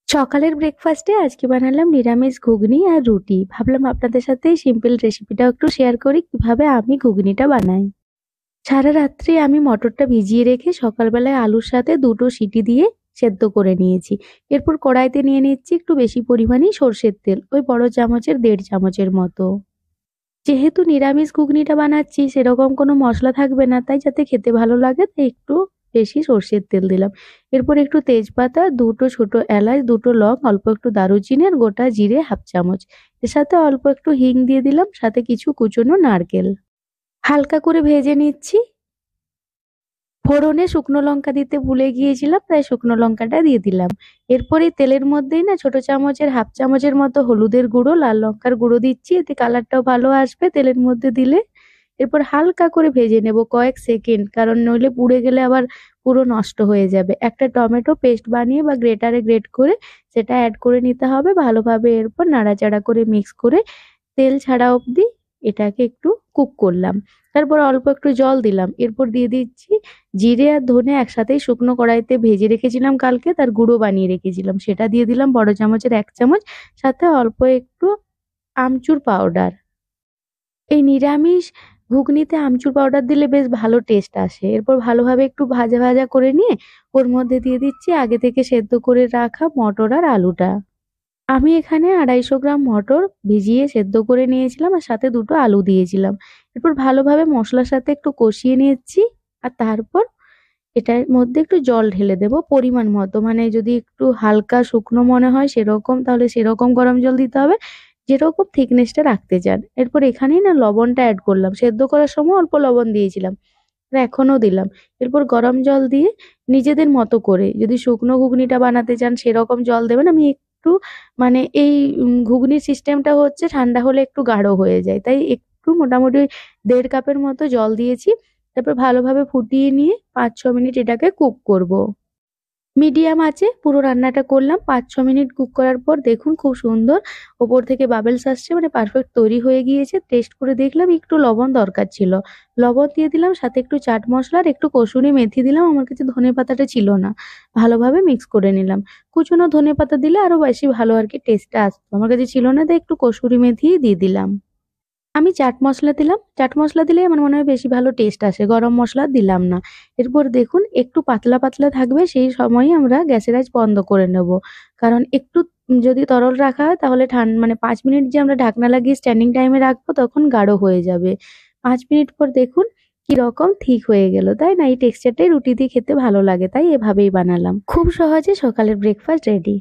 সকালের ব্রেকফাস্টে আজকে বানালাম নিরামিষ ঘুগনি আর রুটি। ভাবলাম আপনাদের সাথে এই সিম্পল রেসিপিটাও একটু শেয়ার করি কিভাবে আমি ঘুগনিটা বানাই। সারা রাত্রি আমি মটরটা ভিজিয়ে রেখে সকালবেলায় আলুর সাথে দুটো সিটি দিয়ে সেদ্ধ করে নিয়েছি। এরপর কড়াইতে নিয়ে নিচ্ছি একটু বেশি পরিমাণেই সর্ষের তেল, ওই বড় চামচের 1.5 চামচের মতো। যেহেতু নিরামিষ ঘুগনিটা বানাচ্ছি সেরকম কোনো মশলা থাকবে না, তাই যাতে খেতে ভালো লাগে তাই একটু বেশি সর্ষের তেল দিলাম। এরপর একটু তেজপাতা, দুটো ছোট এলাচ, দুটো লং, অল্প একটু দারুচিনি আর গোটা জিরে 1/2 চামচ। এর সাথে অল্প একটু হিং দিয়ে দিলাম, সাথে কিছু কুচনো নারকেল। হালকা করে ভেজে নিচ্ছি। ফোড়নে শুকনো লঙ্কা দিতে ভুলে গিয়েছিলাম, তাই শুকনো লঙ্কাটা দিয়ে দিলাম। এরপর এই তেলের মধ্যেই না ছোট চামচের 1/2 চামচের মতো হলুদের গুঁড়ো, লাল লঙ্কার গুঁড়ো দিচ্ছি, এতে কালারটাও ভালো আসবে তেলের মধ্যে দিলে। এরপর হালকা করে ভেজে নেব কয়েক সেকেন্ড, কারণ নইলে পুড়ে গেলে আবার পুরো নষ্ট হয়ে যাবে। একটা টমেটো পেস্ট বানিয়ে বা গ্রেটারে গ্রেট করে সেটা অ্যাড করে নিতে হবে ভালোভাবে। এরপর নাড়াচাড়া করে মিক্স করে তেল ছাড়া অবধি এটাকে একটু কুক করলাম। তারপর অল্প একটু জল দিলাম। এরপর দিয়ে দিচ্ছি জিরে আর ধনে একসাথেই শুকনো কড়াইতে ভেজে রেখেছিলাম কালকে, তার গুঁড়ো বানিয়ে রেখেছিলাম, সেটা দিয়ে দিলাম বড় চামচের 1 চামচ, সাথে অল্প একটু আমচুর পাউডার। এই নিরামিষ ঘুগনিতে আমচুর পাউডার দিলে বেশ ভালো টেস্ট আসে। এরপর ভালোভাবে একটু ভাজা ভাজা করে নিয়ে ওর মধ্যে দিয়ে দিচ্ছি আগে থেকে সেদ্ধ করে রাখা মটর আর আলুটা। আমি এখানে 250 গ্রাম মটর ভিজিয়ে সেদ্ধ করে নিয়েছিলাম আর সাথে দুটো আলু দিয়েছিলাম। এরপর ভালোভাবে মশলার সাথে একটু কষিয়ে নিচ্ছি। আর তারপর এটার মধ্যে একটু জল ঢেলে দেব পরিমাণ মতো, মানে যদি একটু হালকা শুকনো মনে হয় সেরকম তাহলে সেরকম গরম জল দিতে হবে, যেরকম থিকনেসটা রাখতে চান। এরপর এখানেই না লবণটা অ্যাড করলাম, সেদ্ধ করার সময় অল্প লবণ দিয়েছিলাম আর এখনো দিলাম। এরপর গরম জল দিয়ে নিজেদের মতো করে, যদি শুকনো ঘুগনিটা বানাতে চান সেরকম জল দেবেন। আমি একটু মানে এই ঘুগনির সিস্টেমটা হচ্ছে ঠান্ডা হলে একটু গাঢ় হয়ে যায়, তাই একটু মোটামুটি ওই 1.5 কাপের মতো জল দিয়েছি। তারপর ভালোভাবে ফুটিয়ে নিয়ে 5-6 মিনিট এটাকে কুক করব। মিডিয়াম আঁচে পুরো রান্নাটা করলাম। 5-6 মিনিট কুক করার পর দেখুন খুব সুন্দর ওপর থেকে বাবেলস আসছে, মানে পারফেক্ট তৈরি হয়ে গিয়েছে। টেস্ট করে দেখলাম একটু লবণ দরকার ছিল, লবণ দিয়ে দিলাম, সাথে একটু চাট মশলা আর একটু কসুরি মেথি দিলাম। আমার কাছে ধনেপাতাটা ছিল না, ভালোভাবে মিক্স করে নিলাম। কুচনো ধনেপাতা দিলে আরো বেশি ভালো আর কি টেস্টটা আসতো, আমার কাছে ছিল না তাই একটু কসুরি মেথি দিয়ে দিলাম। আমি চাট মসলা দিলাম। চাট মসলা দিলেই আমার মনে হয় বেশি ভালো টেস্ট আসে, গরম মসলা দিলাম না। এরপর দেখুন একটু পাতলা পাতলা থাকবে, সেই সময়ই আমরা গ্যাসের আঁচ বন্ধ করে নেব। কারণ একটু যদি তরল রাখা হয় তাহলে মানে 5 মিনিট যে আমরা ঢাকনা লাগিয়ে স্ট্যান্ডিং টাইমে রাখবো তখন গাঢ় হয়ে যাবে। 5 মিনিট পর দেখুন কিরকম ঠিক হয়ে গেল, তাই না? এই টেক্সচারটাই রুটি দিয়ে খেতে ভালো লাগে, তাই এভাবেই বানালাম। খুব সহজে সকালের ব্রেকফাস্ট রেডি।